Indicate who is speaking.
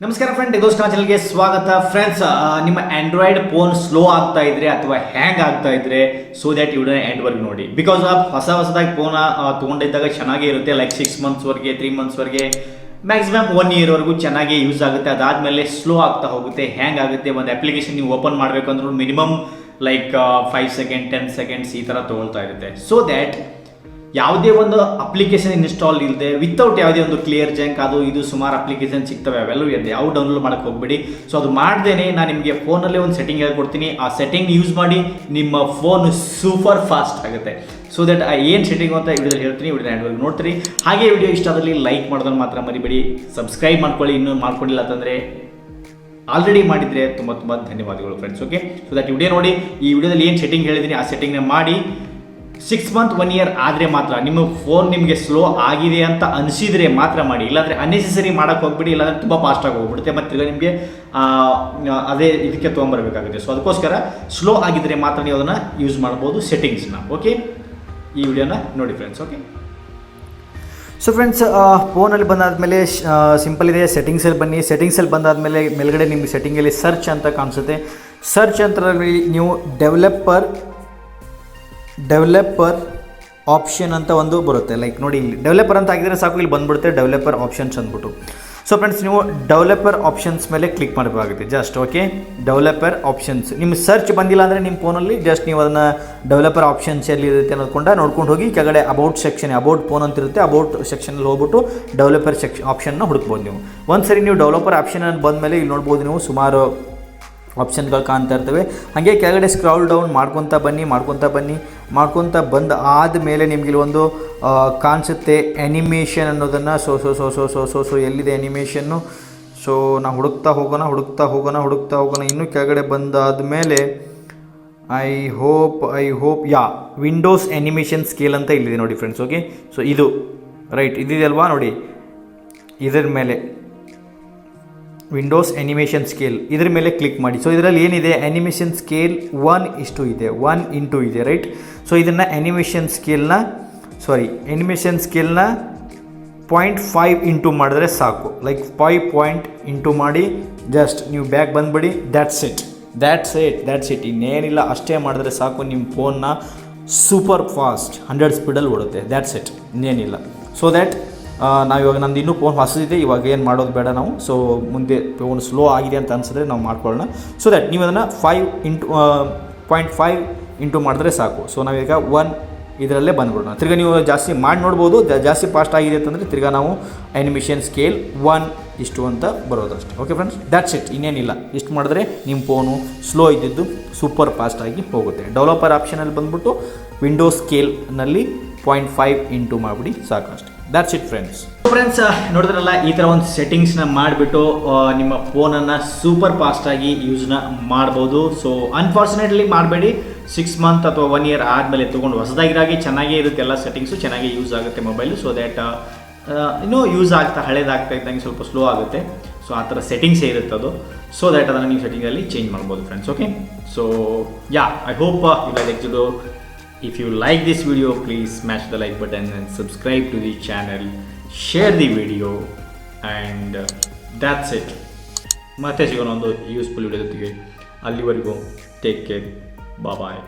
Speaker 1: ನಮಸ್ಕಾರ ಫ್ರೆಂಡ್, ಎಗೋಸ್ಟಾ ಚಾನಲ್ಗೆ ಸ್ವಾಗತ. ಫ್ರೆಂಡ್ಸ್, ನಿಮ್ಮ ಆಂಡ್ರಾಯ್ಡ್ ಫೋನ್ ಸ್ಲೋ ಆಗ್ತಾ ಇದ್ರೆ ಅಥವಾ ಹ್ಯಾಂಗ್ ಆಗ್ತಾ ಇದ್ರೆ ಸೊ ದ್ಯಾಟ್ ವಿಡಿಯೋ ಎಂಡ್ವರೆಗೆ ನೋಡಿ. ಬಿಕಾಸ್ ಹೊಸದಾಗಿ ಫೋನ್ ತೊಗೊಂಡಿದ್ದಾಗ ಚೆನ್ನಾಗೇ ಇರುತ್ತೆ, ಲೈಕ್ 6 ಮಂತ್ಸ್ವರೆಗೆ 3 ಮಂತ್ಸ್ವರೆಗೆ ಮ್ಯಾಕ್ಸಿಮಮ್ 1 ಇಯರ್ವರೆಗೂ ಚೆನ್ನಾಗಿ ಯೂಸ್ ಆಗುತ್ತೆ. ಅದಾದಮೇಲೆ ಸ್ಲೋ ಆಗ್ತಾ ಹೋಗುತ್ತೆ, ಹ್ಯಾಂಗ್ ಆಗುತ್ತೆ. ಒಂದು ಅಪ್ಲಿಕೇಶನ್ ನೀವು ಓಪನ್ ಮಾಡಬೇಕಂದ್ರೂ ಮಿನಿಮಮ್ ಲೈಕ್ 5 ಸೆಕೆಂಡ್ 10 ಸೆಕೆಂಡ್ಸ್ ಈ ಥರ ತೊಗೊಳ್ತಾ ಇರುತ್ತೆ. ಸೊ ದ್ಯಾಟ್ ಯಾವುದೇ ಒಂದು ಅಪ್ಲಿಕೇಶನ್ ಇನ್ಸ್ಟಾಲ್ ಇಲ್ಲದೆ ವಿತೌಟ್ ಯಾವುದೇ ಒಂದು ಕ್ಲಿಯರ್ ಜಂಕ್ ಅದು ಇದು ಸುಮಾರು ಅಪ್ಲಿಕೇಶನ್ ಸಿಗ್ತವೆ, ಅವೆಲ್ಲವೂ ಇದೆ, ಯಾವ ಡೌನ್ಲೋಡ್ ಮಾಡೋಕ್ಕೆ ಹೋಗ್ಬೇಡಿ. ಸೊ ಅದು ಮಾಡ್ದೇನೆ ನಾನು ನಿಮಗೆ ಫೋನಲ್ಲೇ ಒಂದು ಸೆಟ್ಟಿಂಗ್ ಹೇಳ್ಕೊಡ್ತೀನಿ. ಆ ಸೆಟ್ಟಿಂಗ್ ಯೂಸ್ ಮಾಡಿ ನಿಮ್ಮ ಫೋನ್ ಸೂಪರ್ ಫಾಸ್ಟ್ ಆಗುತ್ತೆ. ಸೊ ದಟ್ ಏನು ಸೆಟ್ಟಿಂಗ್ ಅಂತ ವಿಡಿಯೋದಲ್ಲಿ ಹೇಳ್ತೀನಿ, ವಿಡಿಯೋ ಎಂಡ್ವರೆಗೆ ನೋಡ್ತೀರಿ. ಹಾಗೆ ವಿಡಿಯೋ ಇಷ್ಟ ಆದಲ್ಲಿ ಲೈಕ್ ಮಾಡೋದನ್ನು ಮಾತ್ರ ಮರಿಬೇಡಿ. ಸಬ್ಸ್ಕ್ರೈಬ್ ಮಾಡ್ಕೊಳ್ಳಿ, ಇನ್ನೂ ಮಾಡ್ಕೊಂಡಿಲ್ಲ ಅಂತಂದರೆ. ಆಲ್ರೆಡಿ ಮಾಡಿದರೆ ತುಂಬ ತುಂಬ ಧನ್ಯವಾದಗಳು friends. Okay, so that video ನೋಡಿ. ಈ ವಿಡಿಯೋದಲ್ಲಿ ಏನು ಸೆಟ್ಟಿಂಗ್ ಹೇಳಿದ್ದೀನಿ ಆ ಸೆಟ್ಟಿಂಗ್ನ ಮಾಡಿ 6 ಮಂತ್ 1 ಇಯರ್ ಆದರೆ ಮಾತ್ರ. ನಿಮ್ಮ ಫೋನ್ ನಿಮಗೆ ಸ್ಲೋ ಆಗಿದೆ ಅಂತ ಅನಿಸಿದರೆ ಮಾತ್ರ ಮಾಡಿ, ಇಲ್ಲಾಂದರೆ ಅನ್ನೆಸೆಸರಿ ಮಾಡೋಕ್ಕೆ ಹೋಗ್ಬಿಡಿ, ಇಲ್ಲಾಂದರೆ ತುಂಬ ಫಾಸ್ಟಾಗಿ ಹೋಗ್ಬಿಡುತ್ತೆ, ಮತ್ತು ಈಗ ನಿಮಗೆ ಅದೇ ಇದಕ್ಕೆ ತೊಗೊಂಬರ್ಬೇಕಾಗುತ್ತೆ. ಸೊ ಅದಕ್ಕೋಸ್ಕರ ಸ್ಲೋ ಆಗಿದ್ದರೆ ಮಾತ್ರ ನೀವು ಅದನ್ನು ಯೂಸ್ ಮಾಡ್ಬೋದು ಸೆಟ್ಟಿಂಗ್ಸ್ನ. ಓಕೆ, ಈ ವಿಡಿಯೋನ ನೋಡಿ ಫ್ರೆಂಡ್ಸ್. ಓಕೆ, ಸೊ ಫ್ರೆಂಡ್ಸ್, ಫೋನಲ್ಲಿ ಬಂದಾದಮೇಲೆ ಸಿಂಪಲ್ ಇದೆ, ಸೆಟ್ಟಿಂಗ್ಸಲ್ಲಿ ಬನ್ನಿ. ಸೆಟ್ಟಿಂಗ್ಸಲ್ಲಿ ಬಂದಾದಮೇಲೆ ಮೇಲ್ಗಡೆ ನಿಮಗೆ ಸೆಟ್ಟಿಂಗಲ್ಲಿ ಸರ್ಚ್ ಅಂತ ಕಾಣಿಸುತ್ತೆ. ಸರ್ಚ್ ಅಂತರಲ್ಲಿ ನೀವು ಡೆವಲಪರ್ ಆಪ್ಷನ್ ಅಂತ ಒಂದು ಬರುತ್ತೆ. ಲೈಕ್ ನೋಡಿ, ಇಲ್ಲಿ ಡೆವಲಪರ್ ಅಂತ ಆಗಿದ್ರೆ ಸಾಕು, ಇಲ್ಲಿ ಬಂದ್ಬಿಡುತ್ತೆ ಡೆವಲಪರ್ ಆಪ್ಷನ್ಸ್ ಅಂದ್ಬಿಟ್ಟು. ಸೊ ಫ್ರೆಂಡ್ಸ್, ನೀವು ಡೆವಲಪರ್ ಆಪ್ಷನ್ಸ್ ಮೇಲೆ ಕ್ಲಿಕ್ ಮಾಡಬೇಕಾಗುತ್ತೆ ಜಸ್ಟ್. ಓಕೆ, ಡೆವಲಪರ್ ಆಪ್ಷನ್ಸ್ ನಿಮ್ಮ ಸರ್ಚ್ ಬಂದಿಲ್ಲ ಅಂದರೆ ನಿಮ್ಮ ಫೋನಲ್ಲಿ ಜಸ್ಟ್ ನೀವು ಅದನ್ನು ಡೆವಲಪರ್ ಆಪ್ಷನ್ಸ್ ಎಲ್ಲಿ ಇರುತ್ತೆ ನೋಡ್ಕೊಂಡು ಹೋಗಿ ಕೆಳಗಡೆ ಅಬೌಟ್ ಸೆಕ್ಷನ್, ಅಬೌಟ್ ಫೋನ್ ಅಂತ ಇರುತ್ತೆ, ಅಬೌಟ್ ಸೆಕ್ಷನಲ್ಲಿ ಹೋಗ್ಬಿಟ್ಟು ಡೆವಲಪರ್ ಆಪ್ಷನ್ನ ಹುಡುಕ್ಬೋದು ನೀವು. ಒಂದು ಸರಿ ನೀವು ಡೆವಲಪರ್ ಆಪ್ಷನ್ ಬಂದಮೇಲೆ ಇಲ್ಲಿ ನೋಡ್ಬೋದು ನೀವು ಸುಮಾರು ಆಪ್ಷನ್ಗಳು ಕಾಣ್ತಾ ಇರ್ತವೆ. ಹಾಗೆ ಕೆಳಗಡೆ ಸ್ಕ್ರಾಲ್ ಡೌನ್ ಮಾಡ್ಕೊತಾ ಬಂದು ಆದಮೇಲೆ ನಿಮಗೆ ಇಲ್ಲಿ ಒಂದು ಕಾಣಿಸುತ್ತೆ ಆ್ಯನಿಮೇಷನ್ ಅನ್ನೋದನ್ನು. ಸೊ ಎಲ್ಲಿದೆ ಆ್ಯನಿಮೇಷನ್ನು? ಸೊ ನಾವು ಹುಡುಕ್ತಾ ಹೋಗೋಣ. ಇನ್ನೂ ಕೆಳಗಡೆ ಬಂದಾದಮೇಲೆ I hope windows animation scale ಅಂತ ಇಲ್ಲಿದೆ ನೋಡಿ ಫ್ರೆಂಡ್ಸ್. ಓಕೆ, ಸೊ ಇದು ರೈಟ್ ಇದಿದೆ ಅಲ್ವಾ ನೋಡಿ, ಇದರ ಮೇಲೆ ವಿಂಡೋಸ್ ಆ್ಯನಿಮೇಷನ್ ಸ್ಕೇಲ್, ಇದ್ರ ಮೇಲೆ ಕ್ಲಿಕ್ ಮಾಡಿ. ಸೊ ಇದರಲ್ಲಿ ಏನಿದೆ, ಆ್ಯನಿಮೇಷನ್ ಸ್ಕೇಲ್ 1:1 ಇದೆ ರೈಟ್. ಸೊ ಇದನ್ನು ಆ್ಯನಿಮೇಷನ್ ಸ್ಕೇಲ್ನ 0.5 ಇಂಟು ಮಾಡಿದ್ರೆ ಸಾಕು. ಲೈಕ್ 5 ಪಾಯಿಂಟ್ ಇಂಟು ಮಾಡಿ ಜಸ್ಟ್ ನೀವು ಬ್ಯಾಕ್ ಬಂದುಬಿಡಿ. That's it. ಇನ್ನೇನಿಲ್ಲ, ಅಷ್ಟೇ ಮಾಡಿದ್ರೆ ಸಾಕು. ನಿಮ್ಮ ಫೋನ್ನ ಸೂಪರ್ ಫಾಸ್ಟ್ 100 ಸ್ಪೀಡಲ್ಲಿ ಓಡುತ್ತೆ. ದ್ಯಾಟ್ಸ್ ಇಟ್, ಇನ್ನೇನಿಲ್ಲ. ಸೊ ದ್ಯಾಟ್ ನಾವಿವಾಗ ನಮ್ದು ಇನ್ನೂ ಫೋನ್ ಹೊಸದಿದೆ, ಇವಾಗ ಏನು ಮಾಡೋದು ಬೇಡ ನಾವು. ಸೊ ಮುಂದೆ ಫೋನ್ ಸ್ಲೋ ಆಗಿದೆ ಅಂತ ಅನಿಸಿದ್ರೆ ನಾವು ಮಾಡ್ಕೊಳ್ಳೋಣ. ಸೊ ದ್ಯಾಟ್ ನೀವು ಅದನ್ನು 0.5 ಇಂಟು ಮಾಡಿದ್ರೆ ಸಾಕು. ಸೊ ನಾವೀಗ 1 ಇದರಲ್ಲೇ ಬಂದ್ಬಿಡೋಣ. ತಿರ್ಗಿ ನೀವು ಜಾಸ್ತಿ ಮಾಡಿ ನೋಡ್ಬೋದು, ಜಾಸ್ತಿ ಫಾಸ್ಟ್ ಆಗಿದೆ ಅಂತಂದರೆ ತಿರ್ಗಿ ನಾವು ಆ್ಯನಿಮೇಷನ್ ಸ್ಕೇಲ್ 1:1 ಅಂತ ಬರೋದಷ್ಟೇ. ಓಕೆ ಫ್ರೆಂಡ್ಸ್, ದ್ಯಾಟ್ಸ್ ಇಟ್, ಇನ್ನೇನಿಲ್ಲ. ಇಷ್ಟು ಮಾಡಿದ್ರೆ ನಿಮ್ಮ ಫೋನು ಸ್ಲೋ ಇದ್ದಿದ್ದು ಸೂಪರ್ ಫಾಸ್ಟಾಗಿ ಹೋಗುತ್ತೆ. ಡೆವಲಪರ್ ಆಪ್ಷನಲ್ಲಿ ಬಂದ್ಬಿಟ್ಟು ವಿಂಡೋಸ್ ಸ್ಕೇಲ್ನಲ್ಲಿ 0.5 ಇಂಟು ಮಾಡಿಬಿಡಿ, ಸಾಕಷ್ಟೇ. That's it friends. ನೋಡಿದ್ರಲ್ಲ, ಈ ಥರ ಒಂದು ಸೆಟ್ಟಿಂಗ್ಸ್ನ ಮಾಡಿಬಿಟ್ಟು ನಿಮ್ಮ ಫೋನನ್ನು ಸೂಪರ್ ಫಾಸ್ಟಾಗಿ ಯೂಸ್ನ ಮಾಡ್ಬೋದು. ಸೊ ಅನ್ಫಾರ್ಚುನೇಟ್ಲಿ ಮಾಡಬೇಡಿ. 6 ಮಂತ್ ಅಥವಾ 1 ಇಯರ್ ಆದಮೇಲೆ ತೊಗೊಂಡು ಹೊಸದಾಗಿರಾಗಿ ಚೆನ್ನಾಗೇ ಇರುತ್ತೆ, ಎಲ್ಲ ಸೆಟ್ಟಿಂಗ್ಸು ಚೆನ್ನಾಗೇ ಯೂಸ್ ಆಗುತ್ತೆ ಮೊಬೈಲು. ಸೊ ದ್ಯಾಟ್ ಇನ್ನೂ ಯೂಸ್ ಹಳೇದಾಗ್ತಾ ಇದ್ದಂಗೆ ಸ್ವಲ್ಪ ಸ್ಲೋ ಆಗುತ್ತೆ. ಸೊ ಆ ಥರ ಸೆಟ್ಟಿಂಗ್ಸೇ ಇರುತ್ತೆ ಅದು. ಸೊ ದ್ಯಾಟ್ ಅದನ್ನು ನೀವು ಸೆಟ್ಟಿಂಗಲ್ಲಿ ಚೇಂಜ್ ಮಾಡ್ಬೋದು friends. Okay, so I hope you like video. If you like this video, please smash the like button and subscribe to the channel, share the video, and that's it. ಮತ್ತೆ ಸಿಗೋಣ ಒಂದು useful video ಜೊತೆಗೆ. ಅಲ್ಲಿವರೆಗೂ take care, ಬಾಯ್.